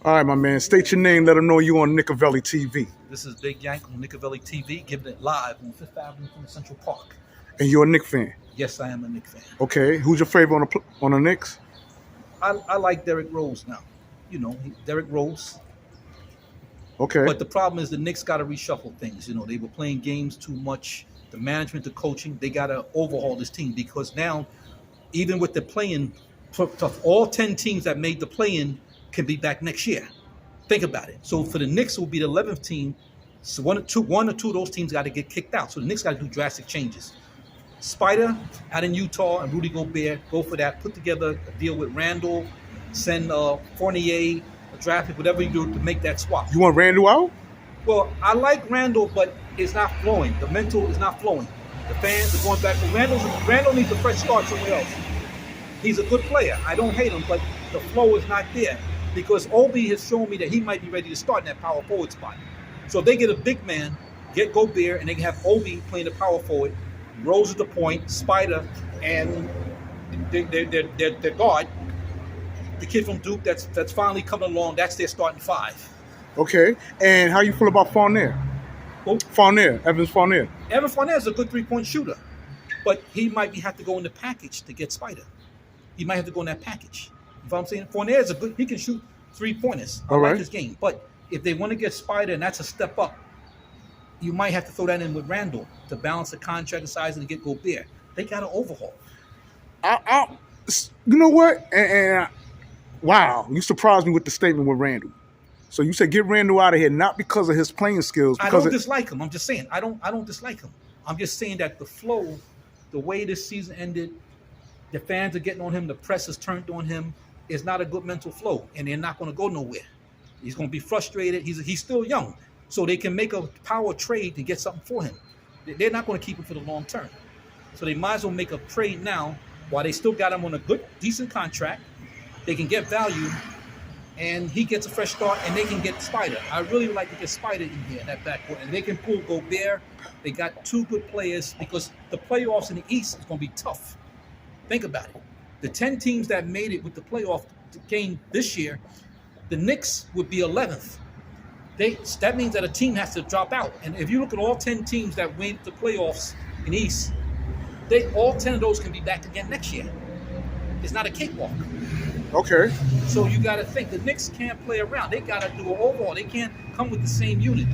All right, my man. State your name. Let them know you on Nickavelli TV. This is Big Yank on Nickavelli TV, giving it live on Fifth Avenue from Central Park. And you're a Knick fan. Yes, I am a Knick fan. Okay. Who's your favorite on the Knicks? I like Derrick Rose now. Derrick Rose. Okay. But the problem is the Knicks got to reshuffle things. They were playing games too much. The management, the coaching, they got to overhaul this team because now, even with the play-in, all 10 teams that made the play-in can be back next year. Think about it. So for the Knicks, it will be the 11th team. So one or two of those teams got to get kicked out. So the Knicks got to do drastic changes. Spider out in Utah and Rudy Gobert, go for that. Put together a deal with Randle, send Fournier, a draft pick, whatever you do to make that swap. You want Randle out? Well, I like Randle, but it's not flowing. The mental is not flowing. The fans are going back to Randle needs a fresh start somewhere else. He's a good player. I don't hate him, but the flow is not there because Obi has shown me that he might be ready to start in that power forward spot. So if they get a big man, get Gobert, and they can have Obi playing the power forward, Rose at the point, Spider, and their guard, the kid from Duke that's finally coming along, that's their starting five. Okay. And how you feel about Fournier? Who? Evans Fournier. Evans Fournier is a good three-point shooter, but he might have to go in the package to get Spider. He might have to go in that package. You know what I'm saying? Fournier is he can shoot three-pointers. I like his game. But if they want to get Spider, and that's a step up, you might have to throw that in with Randle to balance the contract size and get Gobert. They got to overhaul. You know what? Wow, you surprised me with the statement with Randle. So you said get Randle out of here, not because of his playing skills. I don't dislike him. I'm just saying I don't dislike him. I'm just saying that the flow, the way this season ended, the fans are getting on him, the press is turned on him, is not a good mental flow, and they're not going to go nowhere. He's going to be frustrated. He's still young, so they can make a power trade to get something for him. They're not going to keep him for the long term, so they might as well make a trade now while they still got him on a good, decent contract. They can get value, and he gets a fresh start, and they can get Spider. I really would like to get Spider in here in that backcourt, and they can pull Gobert. They got two good players because the playoffs in the East is going to be tough. Think about it. The 10 teams that made it with the playoff game this year, the Knicks would be 11th. That means that a team has to drop out. And if you look at all 10 teams that went to playoffs in the East, all 10 of those can be back again next year. It's not a cakewalk. Okay. So you got to think the Knicks can't play around. They got to do an overhaul. They can't come with the same unit.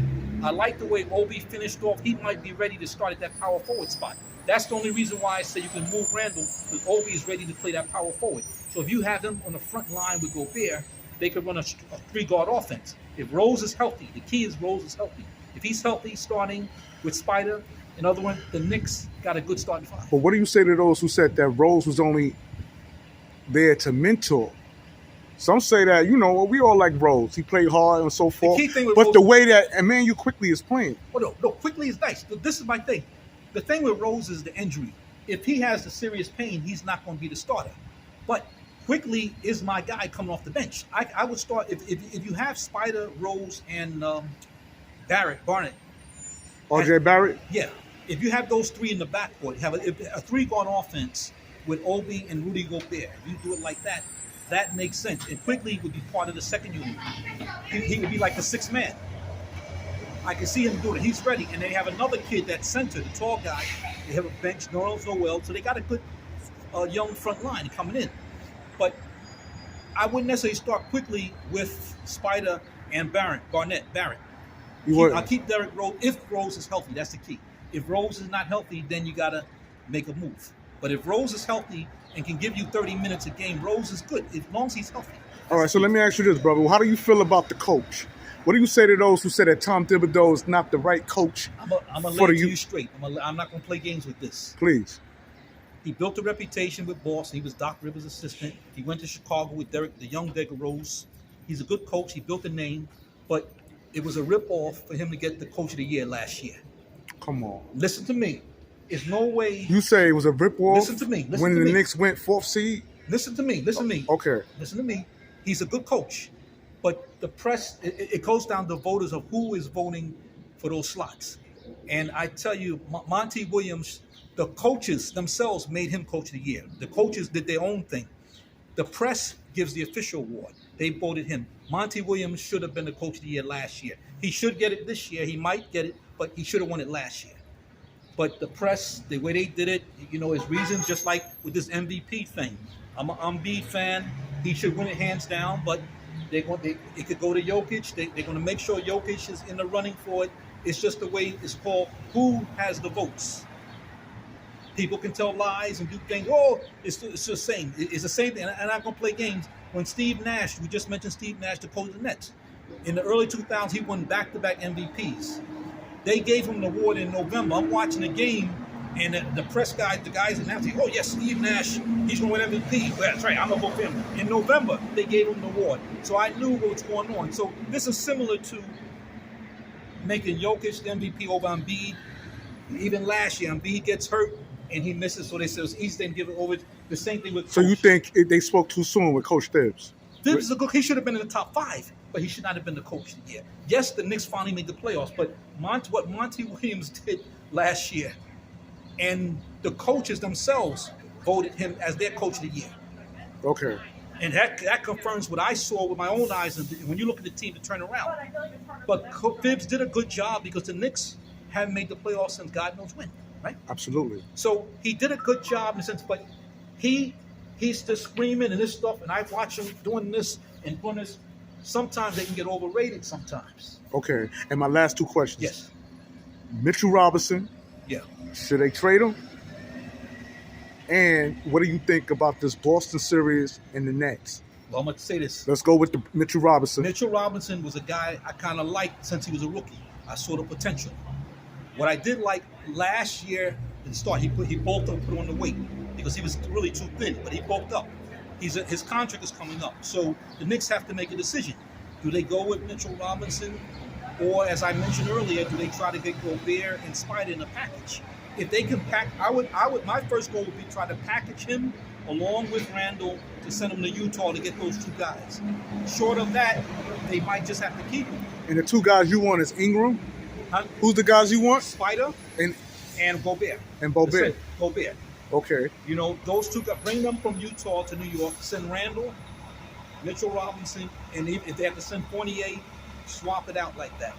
I like the way Obi finished off. He might be ready to start at that power forward spot. That's the only reason why I say you can move Randle because Obi is ready to play that power forward. So if you have them on the front line with Gobert, they could run a three-guard offense. If Rose is healthy, the key is Rose is healthy. If he's healthy, starting with Spider, another one, the Knicks got a good starting five. But what do you say to those who said that Rose was only there to mentor? Some say that, we all like Rose. He played hard and so forth. But Rose, the way that Emmanuel Quickly is playing. Oh, no, Quickly is nice. This is my thing. The thing with Rose is the injury. If he has the serious pain, he's not going to be the starter. But Quickly is my guy coming off the bench. I would start, if you have Spider, Rose, and Barnett. RJ Barrett? Yeah. If you have those three in the backcourt, you have a three-guard offense with Obi and Rudy Gobert. If you do it like that, that makes sense. And Quickly would be part of the second unit. He would be like the sixth man. I can see him doing it. He's ready. And they have another kid that's center, the tall guy. They have a bench, Norrell's Noel. So they got a good young front line coming in. But I wouldn't necessarily start Quickly with Spider and Barrett. I'll keep Derrick Rose if Rose is healthy. That's the key. If Rose is not healthy, then you got to make a move. But if Rose is healthy and can give you 30 minutes a game, Rose is good as long as he's healthy. All right, so let me ask you this, brother. How do you feel about the coach? What do you say to those who say that Tom Thibodeau is not the right coach? I'm going to lay you straight. I'm not going to play games with this. Please. He built a reputation with Boston. He was Doc Rivers' assistant. He went to Chicago with the young Derrick Rose. He's a good coach. He built a name. But it was a rip-off for him to get the Coach of the Year last year. Come on. Listen to me. There's no way. You say it was a rip-off? Listen to me. When the Knicks went 4th seed? Listen to me. Okay. Listen to me. He's a good coach. But the press, it goes down to voters of who is voting for those slots. And I tell you, Monty Williams, the coaches themselves made him Coach of the Year. The coaches did their own thing. The press gives the official award. They voted him. Monty Williams should have been the coach of the year last year. He should get it this year. He might get it, but he should have won it last year. But the press, the way they did it, his reasons, just like with this MVP thing. I'm an Embiid fan. He should win it hands down, but it could go to Jokic. They're going to make sure Jokic is in the running for it. It's just the way it's called. Who has the votes? People can tell lies and do things. Oh, it's the same. It's the same thing. And I'm not going to play games. When Steve Nash, we just mentioned Steve Nash, the coach of the Nets. In the early 2000s, he won back-to-back MVPs. They gave him the award in November. I'm watching the game, and the press guys, the guys announcing, oh, yes, Steve Nash, he's going to win MVP. Well, that's right, I'm going to vote for him. In November, they gave him the award. So I knew what was going on. So this is similar to making Jokic the MVP over Embiid. Even last year, Embiid gets hurt, and he misses, so they said it's easy to give it over. The same thing with Coach. So you think they spoke too soon with Coach Tibbs? Tibbs is a good. He should have been in the top 5, but he should not have been the coach of the year. Yes, the Knicks finally made the playoffs, but what Monty Williams did last year, and the coaches themselves voted him as their coach of the year. Okay. And that confirms what I saw with my own eyes when you look at the team to turn around. But Tibbs did a good job because the Knicks haven't made the playoffs since God knows when, right? Absolutely. So he did a good job in a sense, but he's just screaming and this stuff, and I watch him doing this and doing this. Sometimes they can get overrated sometimes. Okay. And my last 2 questions. Yes. Mitchell Robinson. Yeah. Should they trade him? And what do you think about this Boston series and the Nets? Well, I'm going to say this. Let's go with the Mitchell Robinson. Mitchell Robinson was a guy I kind of liked since he was a rookie. I saw the potential. What I did like last year at the start, he bulked up and put on the weight because he was really too thin, but he bulked up. His contract is coming up. So the Knicks have to make a decision. Do they go with Mitchell Robinson? Or, as I mentioned earlier, do they try to get Gobert and Spider in a package? If they can pack, my first goal would be try to package him along with Randle to send him to Utah to get those 2 guys. Short of that, they might just have to keep him. And the 2 guys you want is Ingram? Huh? Who's the guys you want? Spider and Gobert. And Gobert. Gobert. Okay. Those 2 guys, bring them from Utah to New York, send Randle, Mitchell Robinson, and if they have to send Fournier, swap it out like that.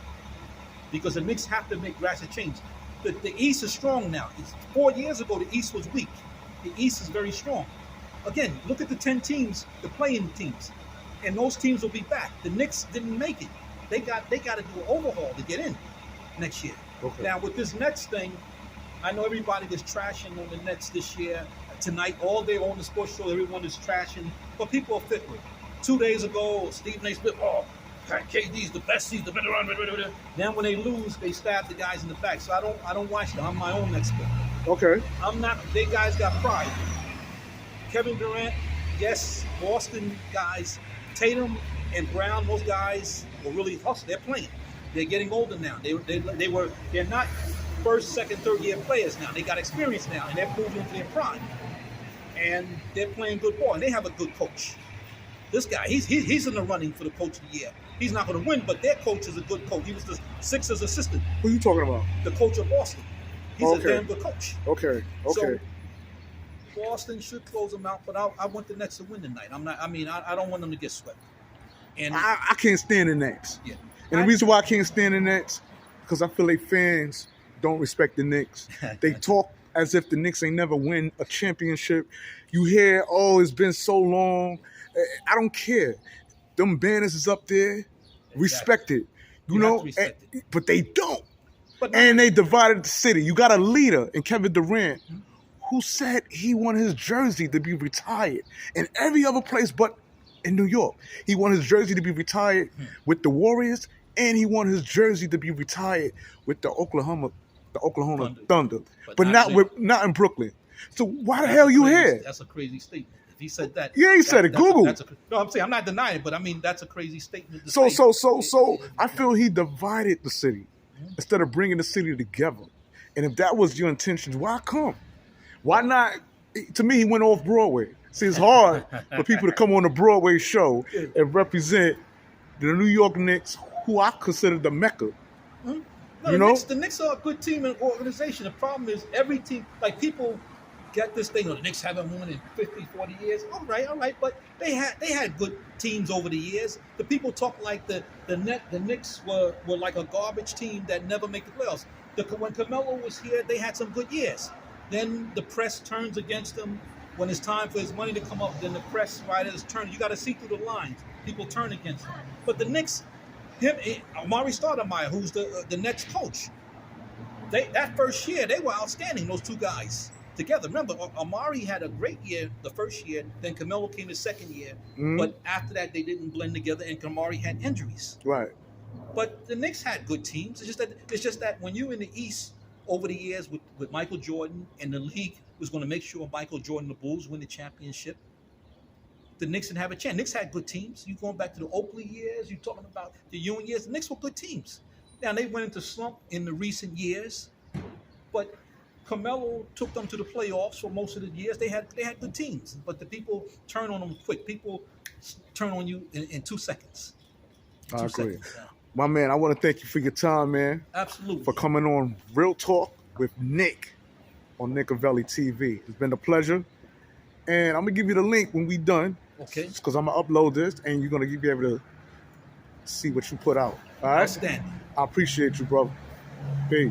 Because the Knicks have to make drastic change. The East is strong now. 4 years ago, the East was weak. The East is very strong. Again, look at the 10 teams, the playing teams, and those teams will be back. The Knicks didn't make it. They got to do an overhaul to get in next year. Okay. Now, with this Nets thing, I know everybody is trashing on the Nets this year. Tonight, all day on the sports show, everyone is trashing, but people are fickle. 2 days ago, Stephen A. Smith, KD's the best, he's the better run. Then when they lose, they stab the guys in the back. So I don't watch them. I'm my own expert. Okay. I'm not. They guys got pride. Kevin Durant, yes. Boston guys, Tatum and Brown, those guys will really hustle. They're playing. They're getting older now. They're not first, second, third year players now. They got experience now, and they're moving into their prime. And they're playing good ball, and they have a good coach. This guy, he's in the running for the coach of the year. He's not going to win, but their coach is a good coach. He was the Sixers assistant. Who are you talking about? The coach of Boston. He's a damn good coach. Okay. So Boston should close them out, but I want the Nets to win tonight. I don't want them to get swept. And I can't stand the Nets. Yeah. And the reason why I can't stand the Nets, because I feel like fans don't respect the Knicks. They talk as if the Knicks ain't never win a championship. You hear, it's been so long. I don't care. Them banners is up there. Respect it. But they don't. And they divided the city. You got a leader in Kevin Durant who said he wanted his jersey to be retired in every other place but in New York. He wanted his jersey to be retired with the Warriors, and he wanted his jersey to be retired with the Oklahoma Thunder. But not in Brooklyn. So why the hell you here? That's a crazy statement. If he said that. Yeah, he said it. Google. No, I'm saying I'm not denying it, but that's a crazy statement. So I feel he divided the city instead of bringing the city together. And if that was your intentions, why come? Why not? To me, he went off Broadway. See, it's hard for people to come on a Broadway show and represent the New York Knicks, who I consider the Mecca. No, the Knicks are a good team and organization. The problem is every team, like people get this thing. The Knicks haven't won in 50, 40 years. All right. But they had good teams over the years. The people talk like the Knicks were like a garbage team that never make the playoffs. When Carmelo was here, they had some good years. Then the press turns against them. When it's time for his money to come up, then the press writers turn. You got to see through the lines. People turn against him. But the Knicks, Amari Stoudemire, who's the next coach, that first year, they were outstanding, those two guys together. Remember, Amari had a great year the first year, then Carmelo came the second year. Mhm. But after that, they didn't blend together, and Amari had injuries. Right. But the Knicks had good teams. It's just that when you're in the East over the years with Michael Jordan, and the league was going to make sure Michael Jordan and the Bulls win the championship, the Knicks didn't have a chance. Knicks had good teams. You going back to the Oakley years, you talking about the Ewing years, the Knicks were good teams. Now, they went into slump in the recent years, but Carmelo took them to the playoffs for most of the years. They had good teams, but the people turn on them quick. People turn on you in 2 seconds. I agree. Yeah. My man, I want to thank you for your time, man. Absolutely. For coming on Real Talk with Knick on Nickavelli TV. It's been a pleasure. And I'm going to give you the link when we done. Okay. Because I'm going to upload this and you're going to be able to see what you put out. All right? Outstanding. I appreciate you, brother. Peace.